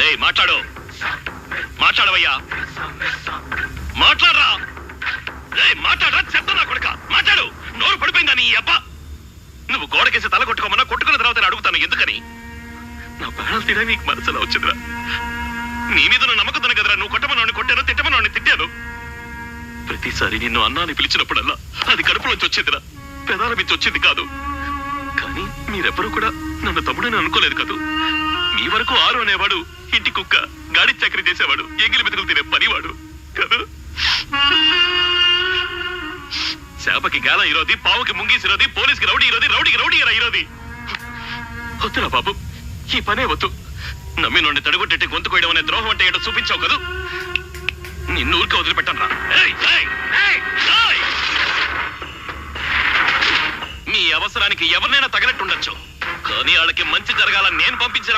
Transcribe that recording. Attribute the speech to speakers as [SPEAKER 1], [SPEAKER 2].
[SPEAKER 1] ఏయ్ మాట్లాడు, మాట్లాడవయ్యా, మాట్లాడరా. ఏయ్ మాట్లాడరా, చెత్త నా కొడుక, మాట్లాడు. నోరు పడిపోయిందా నీ అబ్బా? నువ్వు గోడకేసి తల కొట్టుకోమన్నా కొట్టుకున్న తర్వాత అడుగుతాను ఎందుకని. నా ప్రాణాలు తీయడా నీకు మనసులో వచ్చిందిరా. నీ మీద నమ్మకం కదరా నువ్వు కొట్టమని కొట్టాను, తిట్టమని తిట్టాను. ప్రతిసారి నిన్ను అన్నాన్ని పిలిచినప్పుడల్లా అది కడుపులోంచి వచ్చిందిరా, పెదాల నుంచి వచ్చింది కాదు. కానీ మీరెవ్వరూ కూడా నన్ను తమ్ముడని అనుకోలేదు కాదు. మీ వరకు ఆరు అనేవాడు ఇంటి కుక్క, గాడి చక్రి చేసేవాడు, ఎంగిలి మెతుకులు తినే పనివాడు కాదు. చేపకి గాల ఇరోది, పావుకి ముంగీసిరోది, పోలీసుకి రౌడీ ఇరోది, రౌడీకి రౌడీ ఇరోది. వద్దురా బాబు, ఈ పనే వద్దు. నమ్మి నుండి తడుగొట్టెట్టి గొంతు కోయడం అనే ద్రోహం అంటే ఏంటో చూపించావు కదా. నిన్ను ఊరికే వదిలిపెట్టను రా. మీ అవసరానికి ఎవరినైనా తగనట్టుండొచ్చు, కానీ వాళ్ళకి మంచి జరగాలని నేను పంపించిన